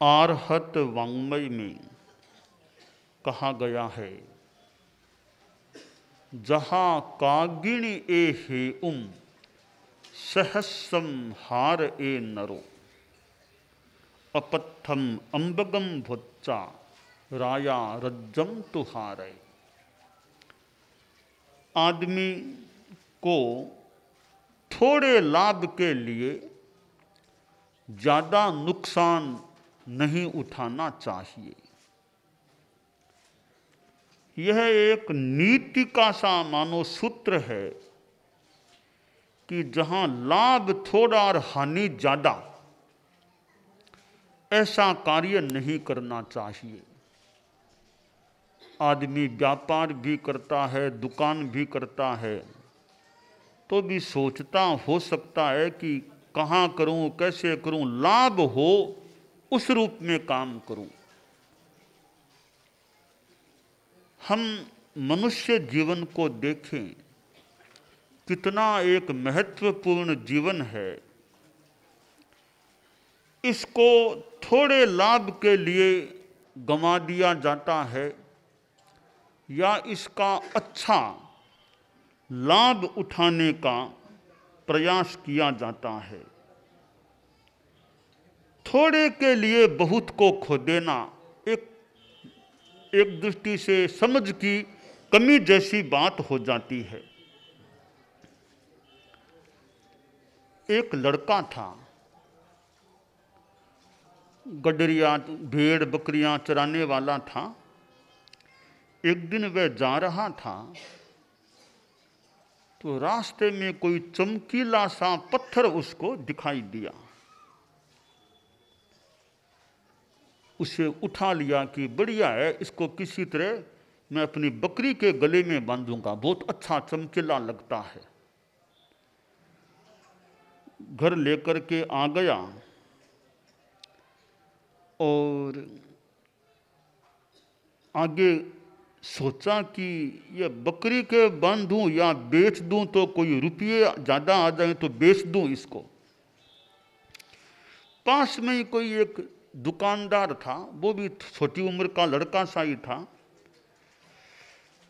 आर्हत वाङ्मय में कहा गया है, जहाँ कागिण ए हे सहस्रम हार ए नरो, अपत्थम अंबगम भुच्चा राया रज्जम तुहारे। आदमी को थोड़े लाभ के लिए ज़्यादा नुकसान नहीं उठाना चाहिए। यह एक नीति का सा मानो सूत्र है कि जहाँ लाभ थोड़ा और हानि ज़्यादा, ऐसा कार्य नहीं करना चाहिए। आदमी व्यापार भी करता है, दुकान भी करता है, तो भी सोचता हो सकता है कि कहाँ करूं, कैसे करूं, लाभ हो उस रूप में काम करूं। हम मनुष्य जीवन को देखें, कितना एक महत्वपूर्ण जीवन है। इसको थोड़े लाभ के लिए गंवा दिया जाता है या इसका अच्छा लाभ उठाने का प्रयास किया जाता है। थोड़े के लिए बहुत को खो देना एक दृष्टि से समझ की कमी जैसी बात हो जाती है। एक लड़का था, गडरिया भेड़ बकरियां चराने वाला था। एक दिन वह जा रहा था तो रास्ते में कोई चमकीला सा पत्थर उसको दिखाई दिया। उसे उठा लिया कि बढ़िया है, इसको किसी तरह मैं अपनी बकरी के गले में बांधूंगा, बहुत अच्छा चमकीला लगता है। घर लेकर के आ गया और आगे सोचा कि ये बकरी के बांधूं या बेच दूं तो कोई रुपये ज़्यादा आ जाए तो बेच दूं इसको। पास में ही कोई एक दुकानदार था, वो भी छोटी उम्र का लड़का सा ही था।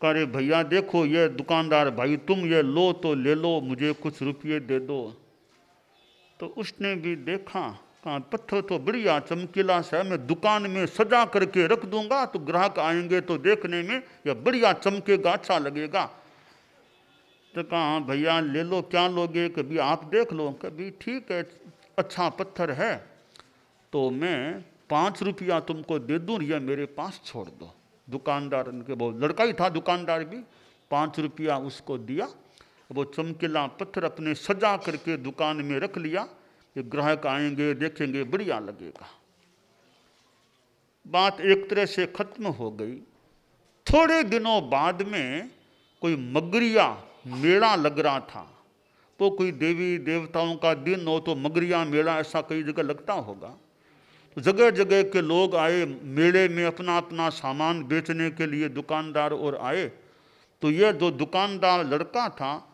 कहे भैया देखो ये दुकानदार भाई, तुम ये लो तो ले लो, मुझे कुछ रुपये दे दो। तो उसने भी देखा, कहा पत्थर तो बढ़िया चमकीला सा है, मैं दुकान में सजा करके रख दूंगा तो ग्राहक आएंगे तो देखने में यह बढ़िया चमकेगा, अच्छा लगेगा। तो कहा भैया ले लो, क्या लोगे? कभी आप देख लो। कभी ठीक है, अच्छा पत्थर है तो मैं 5 रुपया तुमको दे दूँ, या मेरे पास छोड़ दो। दुकानदार के वो लड़का ही था, दुकानदार भी 5 रुपया उसको दिया। वो चमकीला पत्थर अपने सजा करके दुकान में रख लिया, ये ग्राहक आएंगे देखेंगे बढ़िया लगेगा। बात एक तरह से खत्म हो गई। थोड़े दिनों बाद में कोई मगरिया मेला लग रहा था। वो कोई देवी देवताओं का दिन हो तो मगरिया मेला ऐसा कई जगह लगता होगा। तो जगह जगह के लोग आए मेले में अपना अपना सामान बेचने के लिए, दुकानदार और आए। तो यह जो दुकानदार लड़का था,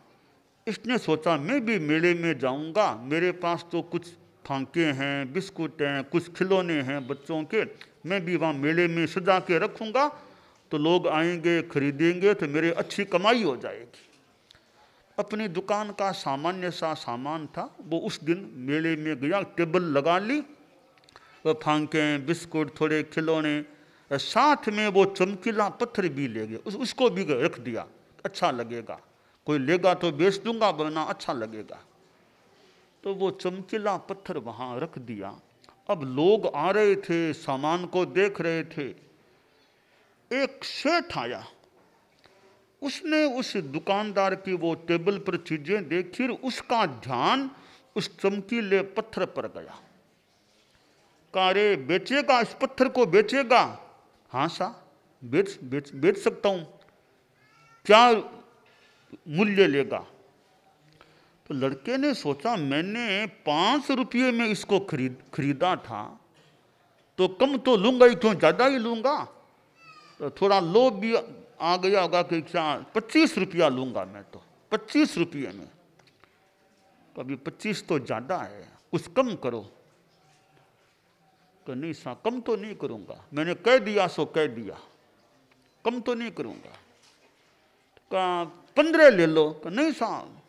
इसने सोचा मैं भी मेले में जाऊंगा, मेरे पास तो कुछ फांके हैं, बिस्कुट हैं, कुछ खिलौने हैं बच्चों के, मैं भी वहाँ मेले में सजा के रखूंगा तो लोग आएंगे खरीदेंगे तो मेरे अच्छी कमाई हो जाएगी। अपनी दुकान का सामान्य सा सामान था, वो उस दिन मेले में गया, टेबल लगा ली, वो फांके बिस्कुट थोड़े खिलौने, साथ में वो चमकीला पत्थर भी ले गया, उसको भी रख दिया, अच्छा लगेगा, कोई लेगा तो बेच दूंगा वरना अच्छा लगेगा। तो वो चमकीला पत्थर वहाँ रख दिया। अब लोग आ रहे थे, सामान को देख रहे थे। एक सेठ आया, उसने उस दुकानदार की वो टेबल पर चीजें देखी, उसका ध्यान उस चमकीले पत्थर पर गया। कहा रे बेचेगा, इस पत्थर को बेचेगा? हाँ सा बेच सकता हूँ, क्या मूल्य लेगा? तो लड़के ने सोचा मैंने 5 रुपये में इसको खरीदा था तो कम तो लूंगा ही, क्यों ज़्यादा ही लूंगा। तो थोड़ा लोभ भी आ गया होगा कि क्या 25 रुपया लूंगा मैं, तो 25 रुपये में। कभी 25 तो ज़्यादा है, कुछ कम करो। कि नहीं साहब कम तो नहीं करूँगा, मैंने कह दिया सो कह दिया, कम तो नहीं करूँगा। कहा 15 ले लो, कहा नहीं साहब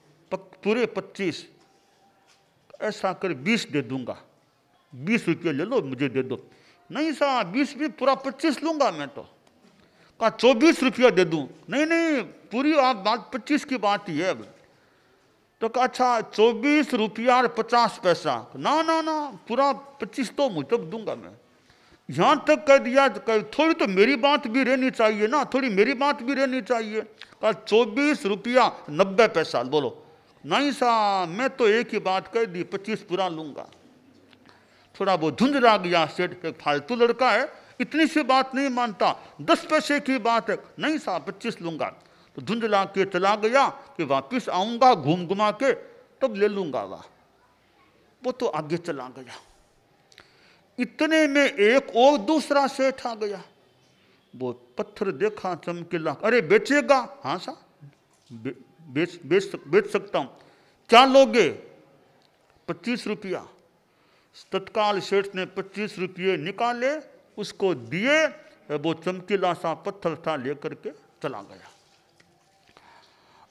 पूरे 25, ऐसा कर 20 दे दूंगा, 20 रुपये ले लो मुझे दे दो। नहीं साहब 20 भी पूरा 25 लूँगा मैं तो। कहा 24 रुपया दे दूँ, नहीं नहीं पूरी आप बात 25 की बात ही है अब। तो कहा अच्छा 24 रुपया और 50 पैसा, ना ना ना पूरा 25 तो मुझे तब दूंगा मैं। यहाँ तक कह दिया, थोड़ी तो मेरी बात भी रहनी चाहिए ना, थोड़ी मेरी बात भी रहनी चाहिए। कहा 24 रुपया 90 पैसा, बोलो नहीं साहब मैं तो एक ही बात कह दी 25 पूरा लूँगा। थोड़ा वो झुंझला गया सेठ, फालतू लड़का है, इतनी सी बात नहीं मानता, 10 पैसे की बात है, नहीं साहब 25 लूँगा। तो धुंधला के चला गया कि वापस आऊँगा घूम घुमा के तब ले लूँगा। वो तो आगे चला गया। इतने में एक और दूसरा सेठ आ गया, वो पत्थर देखा चमकीला, अरे बेचेगा? हाँ साहब बेच सकता हूँ। क्या लोगे? 25 रुपया। तत्काल सेठ ने 25 रुपये निकाले, उसको दिए, वो चमकीला सा पत्थर था लेकर के चला गया।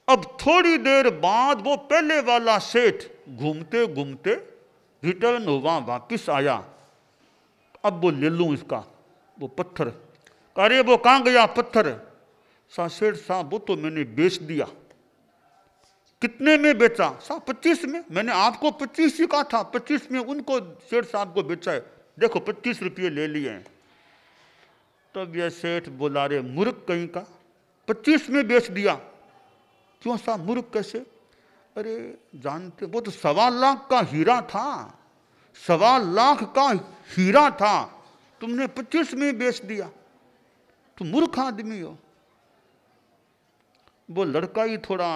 अब थोड़ी देर बाद वो पहले वाला सेठ घूमते घूमते रिटर्न हुआ, वापिस आया। अब वो ले लूँ इसका वो पत्थर। अरे वो कहाँ गया पत्थर? सेठ साहब वो तो मैंने बेच दिया। कितने में बेचा? साहब 25 में। मैंने आपको 25 ही कहा था, 25 में उनको सेठ साहब को बेचा है, देखो 25 रुपये ले लिए हैं। तब यह सेठ बोला, रे मूर्ख कहीं का, 25 में बेच दिया? क्यों साहब मूर्ख कैसे? अरे जानते वो तो 1.25 लाख का हीरा था, 1.25 लाख का हीरा था, तुमने 25 में बेच दिया, तुम मूर्ख आदमी हो। वो लड़का ही थोड़ा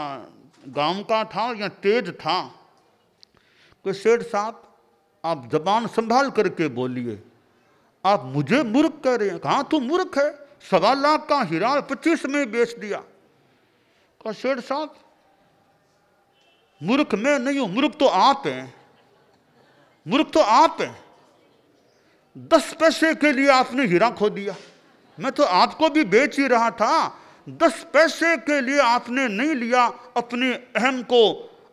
गांव का था या तेज था। कोई सेठ साहब आप जबान संभाल करके बोलिए, आप मुझे मूर्ख कह रहे हैं? कहाँ तू मूर्ख है, 1.25 लाख का हीरा 25 में बेच दिया। कहा सेठ साहब मूर्ख मैं नहीं हूं, मूर्ख तो आप हैं, मूर्ख तो आप हैं। 10 पैसे के लिए आपने हीरा खो दिया, मैं तो आपको भी बेच ही रहा था। 10 पैसे के लिए आपने नहीं लिया, अपने अहम को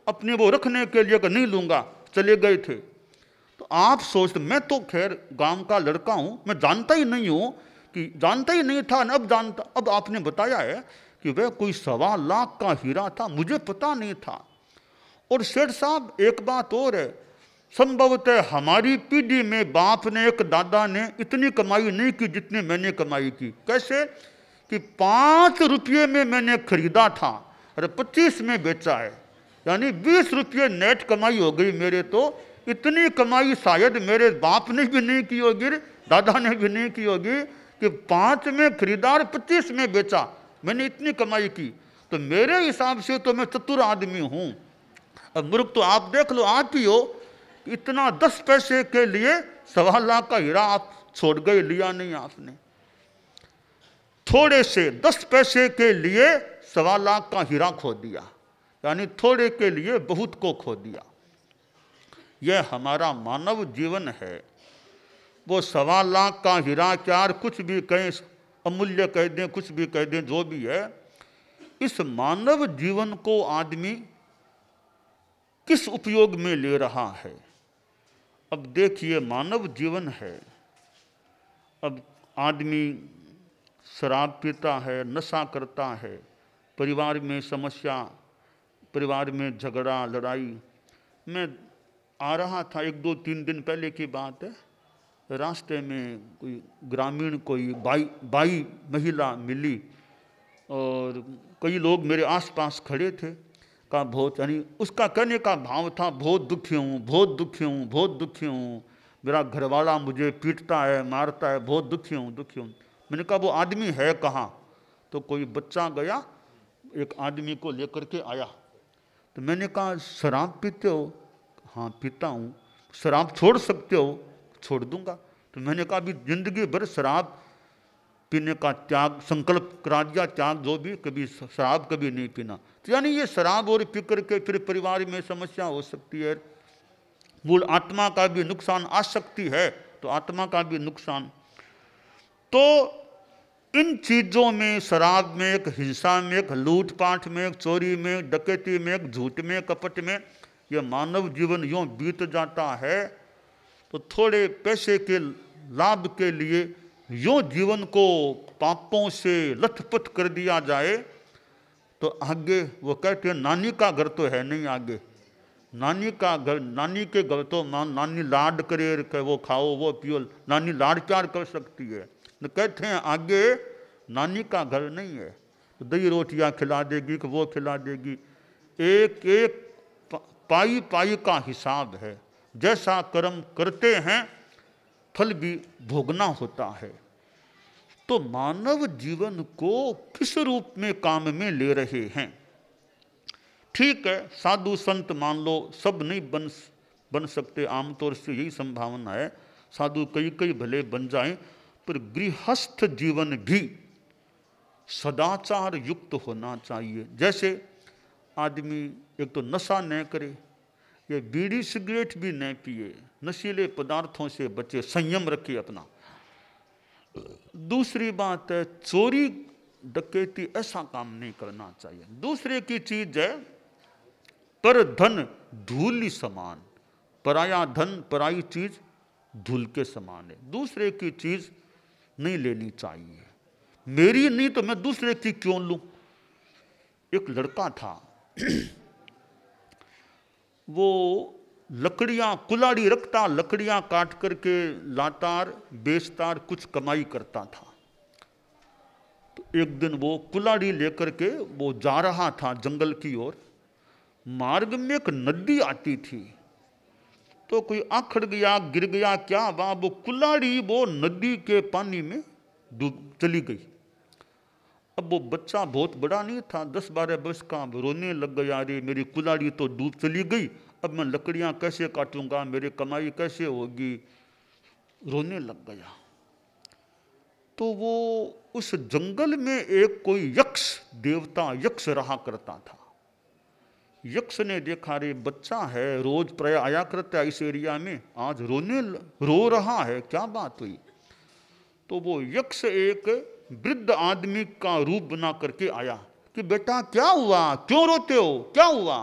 अपने वो रखने के लिए नहीं लूंगा, चले गए थे। तो आप सोचते, मैं तो खैर गांव का लड़का हूं, मैं जानता ही नहीं हूं कि जानता ही नहीं था, अब जानता, अब आपने बताया है कि वह कोई 1.25 लाख का हीरा था, मुझे पता नहीं था। और सेठ साहब एक बात और है, संभवतः हमारी पीढ़ी में बाप ने एक दादा ने इतनी कमाई नहीं की जितनी मैंने कमाई की। कैसे कि 5 रुपये में मैंने खरीदा था और 25 में बेचा है, यानी 20 रुपये नेट कमाई हो गई मेरे। तो इतनी कमाई शायद मेरे बाप ने भी नहीं की होगी, दादा ने भी नहीं की होगी कि 5 में खरीदा और 25 में बेचा, मैंने इतनी कमाई की। तो मेरे हिसाब से तो मैं चतुर आदमी हूं। अब मूर्ख तो आप देख लो, आप ही हो। इतना 10 पैसे के लिए 1.25 लाख का हीरा आप छोड़ गए, लिया नहीं आपने। थोड़े से 10 पैसे के लिए 1.25 लाख का हीरा खो दिया, यानी थोड़े के लिए बहुत को खो दिया। यह हमारा मानव जीवन है। वो 1.25 लाख का हीरा क्या, कुछ भी कहें, अमूल्य कह दें, कुछ भी कह दें, जो भी है, इस मानव जीवन को आदमी किस उपयोग में ले रहा है? अब देखिए मानव जीवन है, अब आदमी शराब पीता है, नशा करता है, परिवार में समस्या, परिवार में झगड़ा लड़ाई। मैं आ रहा था 1-2-3 दिन पहले की बात है, रास्ते में कोई ग्रामीण कोई बाई महिला मिली और कई लोग मेरे आसपास खड़े थे। का बहुत, यानी उसका कहने का भाव था, बहुत दुखी हूँ, बहुत दुखी हूँ, बहुत दुखी हूँ, मेरा घरवाला मुझे पीटता है, मारता है, बहुत दुखी हूँ, दुखी हूँ। मैंने कहा वो आदमी है कहाँ? तो कोई बच्चा गया, एक आदमी को लेकर के आया। तो मैंने कहा शराब पीते हो? हाँ पीता हूँ। शराब छोड़ सकते हो? छोड़ दूंगा। तो मैंने कहा अभी जिंदगी भर शराब पीने का त्याग संकल्प करा दिया, त्याग जो भी, कभी शराब कभी नहीं पीना। तो यानी ये शराब और पी करके फिर परिवार में समस्या हो सकती है, मूल आत्मा का भी नुकसान आ सकती है, तो आत्मा का भी नुकसान। तो इन चीजों में, शराब में, एक हिंसा में, एक लूटपाट में, एक चोरी में, डकैती में, एक झूठ में, कपट में, यह मानव जीवन यूं बीत जाता है। तो थोड़े पैसे के लाभ के लिए यूं जीवन को पापों से लथपथ कर दिया जाए तो आगे वो कहते हैं नानी का घर तो है नहीं आगे। नानी का घर, नानी के घर तो नानी लाड करे, वो खाओ वो पियो, नानी लाड प्यार कर सकती है। तो कहते हैं आगे नानी का घर नहीं है, तो दही रोटियां खिला देगी कि वो खिला देगी। एक एक पाई पाई का हिसाब है, जैसा कर्म करते हैं फल भी भोगना होता है। तो मानव जीवन को किस रूप में काम में ले रहे हैं? ठीक है, साधु संत मान लो सब नहीं बन सकते, आमतौर से यही संभावना है, साधु कई भले बन जाएं, पर गृहस्थ जीवन भी सदाचार युक्त होना चाहिए। जैसे आदमी एक तो नशा न करे, ये बीड़ी सिगरेट भी न पिए, नशीले पदार्थों से बचे, संयम रखे अपना। दूसरी बात है चोरी डकैती, ऐसा काम नहीं करना चाहिए। दूसरे की चीज है पर धन धूल समान, पराया धन पराई चीज धूल के समान है। दूसरे की चीज नहीं लेनी चाहिए, मेरी नहीं तो मैं दूसरे की क्यों लूं। एक लड़का था वो लकड़ियां कुल्हाड़ी रखता, लकड़ियां काट करके लातार बेचतार कुछ कमाई करता था। तो एक दिन वो कुल्हाड़ी लेकर के वो जा रहा था जंगल की ओर, मार्ग में एक नदी आती थी, तो कोई आखड़ गया, गिर गया, क्या वहां वो कुल्हाड़ी वो नदी के पानी में डूब चली गई। अब वो बच्चा बहुत बड़ा नहीं था, 10-12 वर्ष का, रोने लग गया, अरे मेरी कुल्हाड़ी तो डूब चली गई, अब मैं लकड़ियां कैसे काटूंगा, मेरी कमाई कैसे होगी, रोने लग गया। तो वो उस जंगल में एक कोई यक्ष देवता यक्ष रहा करता था। यक्ष ने देखा रे बच्चा है, रोज प्राय आया करता है इस एरिया में, आज रो रहा है, क्या बात हुई। तो वो यक्ष एक वृद्ध आदमी का रूप बना करके आया कि बेटा क्या हुआ, क्यों रोते हो, क्या हुआ।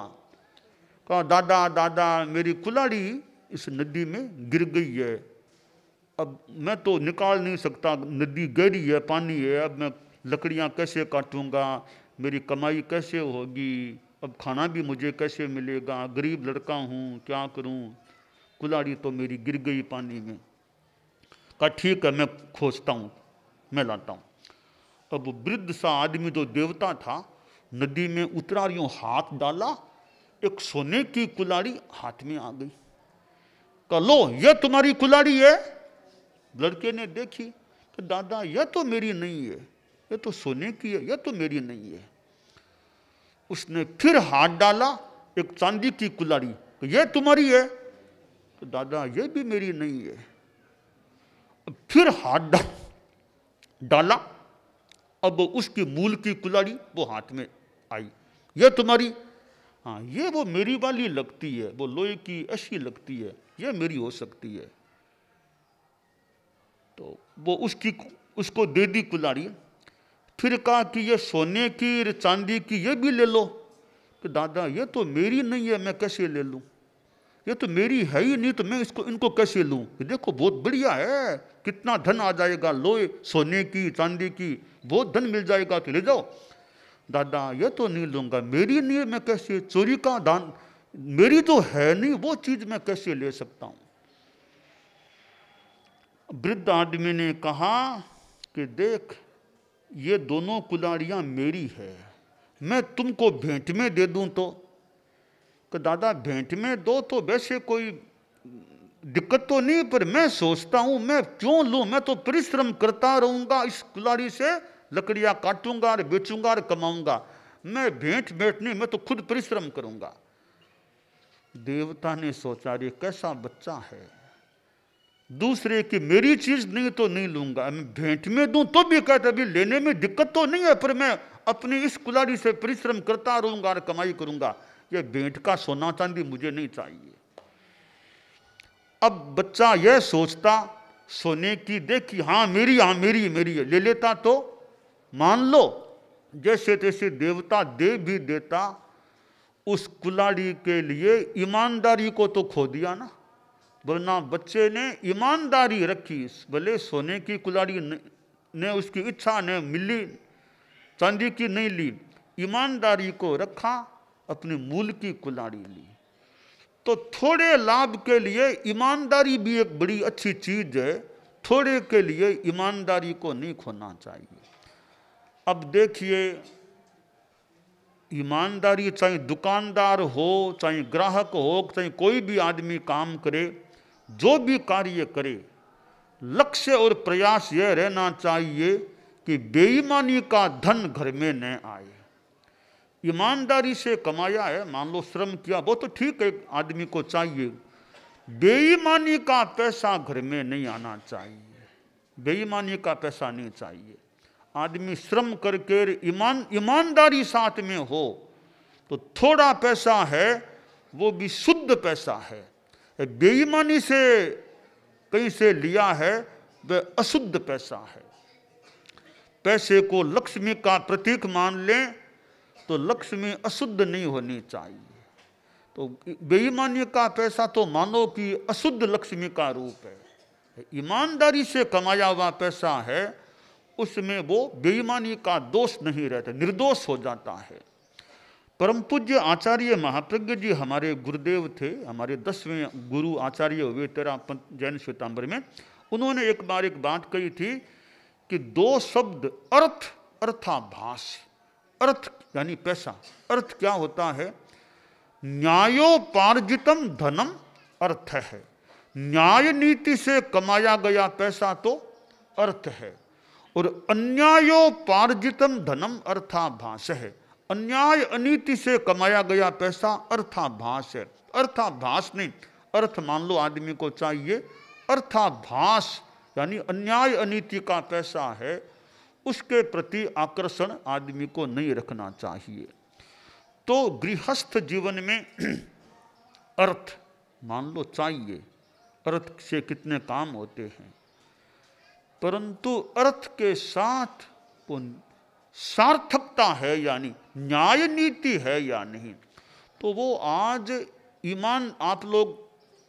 कहा दादा दादा मेरी कुल्हाड़ी इस नदी में गिर गई है, अब मैं तो निकाल नहीं सकता, नदी गहरी है, पानी है, अब मैं लकड़ियां कैसे काटूंगा, मेरी कमाई कैसे होगी, अब खाना भी मुझे कैसे मिलेगा, गरीब लड़का हूँ, क्या करूँ, कुल्हाड़ी तो मेरी गिर गई पानी में। कहा ठीक है मैं खोजता हूँ, मैं लाता हूँ। अब वृद्ध सा आदमी जो देवता था नदी में उतरा, यूं हाथ डाला, एक सोने की कुल्हाड़ी हाथ में आ गई। कहा लो यह तुम्हारी कुल्हाड़ी है। लड़के ने देखी कि दादा यह तो मेरी नहीं है, यह तो सोने की है, यह तो मेरी नहीं है। उसने फिर हाथ डाला, एक चांदी की कुल्हाड़ी, यह तुम्हारी है। तो दादा यह भी मेरी नहीं है। फिर हाथ डाला, अब उसकी मूल की कुल्हाड़ी वो हाथ में आई, यह तुम्हारी, हाँ ये वो मेरी वाली लगती है, वो लोहे की ऐसी लगती है, यह मेरी हो सकती है। तो वो उसको दे दी कुल्हाड़ी। फिर कहा कि ये सोने की चांदी की ये भी ले लो। तो दादा ये तो मेरी नहीं है, मैं कैसे ले लूं, ये तो मेरी है ही नहीं, तो मैं इनको कैसे लूं। देखो बहुत बढ़िया है, कितना धन आ जाएगा, लोहे सोने की चांदी की बहुत धन मिल जाएगा, तो ले जाओ। दादा ये तो नहीं लूंगा, मेरी नहीं है, मैं कैसे, चोरी का दान, मेरी तो है नहीं, वो चीज मैं कैसे ले सकता हूं। वृद्ध आदमी ने कहा कि देख ये दोनों कुल्हाड़ियां मेरी है, मैं तुमको भेंट में दे दूं तो। कि दादा भेंट में दो तो वैसे कोई दिक्कत तो नहीं, पर मैं सोचता हूं मैं क्यों लूं, मैं तो परिश्रम करता रहूंगा, इस कुल्हाड़ी से लकड़ियां काटूंगा और बेचूंगा और कमाऊंगा, मैं भेंट नहीं, मैं तो खुद परिश्रम करूंगा। देवता ने सोचा रे कैसा बच्चा है, दूसरे की मेरी चीज नहीं तो नहीं लूंगा, मैं भेंट में दूं तो भी कहता भी लेने में दिक्कत तो नहीं है, पर मैं अपनी इस कुल्हाड़ी से परिश्रम करता रहूंगा और कमाई करूंगा, ये भेंट का सोना चांदी मुझे नहीं चाहिए। अब बच्चा यह सोचता सोने की देखी, हाँ मेरी, हाँ मेरी, मेरी है, ले लेता तो मान लो जैसे तैसे देवता दे भी देता, उस कुल्हाड़ी के लिए ईमानदारी को तो खो दिया ना। वरना बच्चे ने ईमानदारी रखी, भले सोने की कुल्हाड़ी ने उसकी इच्छा ने मिली, चांदी की नहीं ली, ईमानदारी को रखा, अपने मूल की कुल्हाड़ी ली। तो थोड़े लाभ के लिए ईमानदारी भी एक बड़ी अच्छी चीज है, थोड़े के लिए ईमानदारी को नहीं खोना चाहिए। अब देखिए, ईमानदारी चाहे दुकानदार हो, चाहे ग्राहक हो, चाहे कोई भी आदमी काम करे, जो भी कार्य करे, लक्ष्य और प्रयास यह रहना चाहिए कि बेईमानी का धन घर में न आए। ईमानदारी से कमाया है, मान लो श्रम किया, वो तो ठीक है, आदमी को चाहिए। बेईमानी का पैसा घर में नहीं आना चाहिए, बेईमानी का पैसा नहीं चाहिए। आदमी श्रम करके ईमानदारी साथ में हो तो थोड़ा पैसा है वो भी शुद्ध पैसा है। बेईमानी से कहीं से लिया है वह अशुद्ध पैसा है। पैसे को लक्ष्मी का प्रतीक मान लें तो लक्ष्मी अशुद्ध नहीं होनी चाहिए। तो बेईमानी का पैसा तो मानो कि अशुद्ध लक्ष्मी का रूप है। ईमानदारी से कमाया हुआ पैसा है, उसमें वो बेईमानी का दोष नहीं रहता, निर्दोष हो जाता है। परम पूज्य आचार्य महाप्रज्ञ जी हमारे गुरुदेव थे, हमारे 10वें गुरु आचार्य हुए तेरापंथ जैन श्वेतांबर में। उन्होंने एक बार एक बात कही थी कि दो शब्द अर्थ अर्थाभास, अर्थ यानी पैसा, अर्थ क्या होता है? न्यायोपार्जितम धनम अर्थ है। न्याय नीति से कमाया गया पैसा तो अर्थ है, और अन्यायोपार्जितम धनम अर्थाभास है। अन्याय अनीति से कमाया गया पैसा अर्थाभास है। अर्थाभास नहीं, अर्थ मान लो आदमी को चाहिए, अर्थाभास यानी अन्याय अनीति का पैसा है, उसके प्रति आकर्षण आदमी को नहीं रखना चाहिए। तो गृहस्थ जीवन में अर्थ मान लो चाहिए, अर्थ से कितने काम होते हैं, परंतु अर्थ के साथ वो सार्थकता है यानी न्याय नीति है या नहीं। तो वो आज ईमान, आप लोग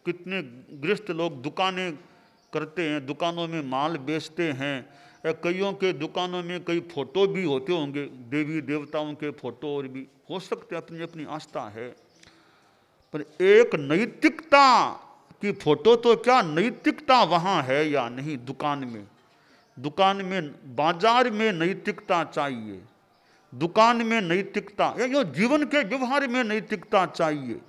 कितने गृहस्थ लोग दुकानें करते हैं, दुकानों में माल बेचते हैं, कईयों के दुकानों में कई फोटो भी होते होंगे, देवी देवताओं के फोटो, और भी हो सकते, अपनी अपनी आस्था है। पर एक नैतिकता की फोटो तो क्या नैतिकता वहाँ है या नहीं? दुकान में, दुकान में, बाजार में नैतिकता चाहिए, दुकान में नैतिकता, या जीवन के व्यवहार में नैतिकता चाहिए।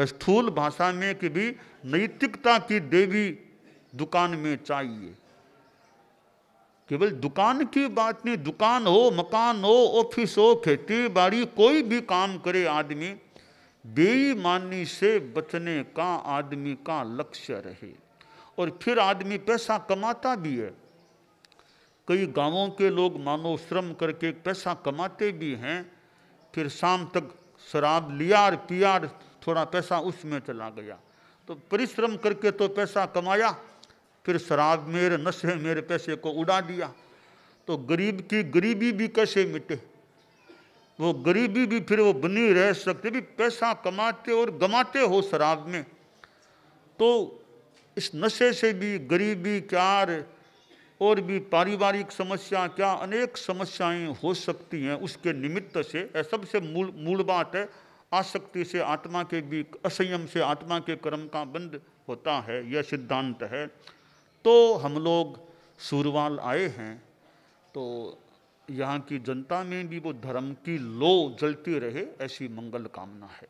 स्थूल भाषा में कि भी नैतिकता की देवी दुकान में चाहिए। केवल दुकान की बात नहीं, दुकान हो, मकान हो, ऑफिस हो, खेती बाड़ी, कोई भी काम करे आदमी, बेईमानी से बचने का आदमी का लक्ष्य रहे। और फिर आदमी पैसा कमाता भी है। कई गांवों के लोग मानो श्रम करके पैसा कमाते भी हैं, फिर शाम तक शराब लिया और पिया, थोड़ा पैसा उसमें चला गया। तो परिश्रम करके तो पैसा कमाया, फिर शराब मेरे नशे मेरे पैसे को उड़ा दिया। तो गरीब की गरीबी भी कैसे मिटे? वो गरीबी भी फिर वो बनी रह सकते भी, पैसा कमाते और गमाते हो शराब में। तो इस नशे से भी गरीबी क्या, और भी पारिवारिक समस्या क्या, अनेक समस्याएं हो सकती हैं उसके निमित्त से। सबसे मूल बात है, आसक्ति से आत्मा के भी, असंयम से आत्मा के कर्म का बंध होता है, यह सिद्धांत है। तो हम लोग सूरवाल आए हैं, तो यहाँ की जनता में भी वो धर्म की लो जलती रहे, ऐसी मंगल कामना है।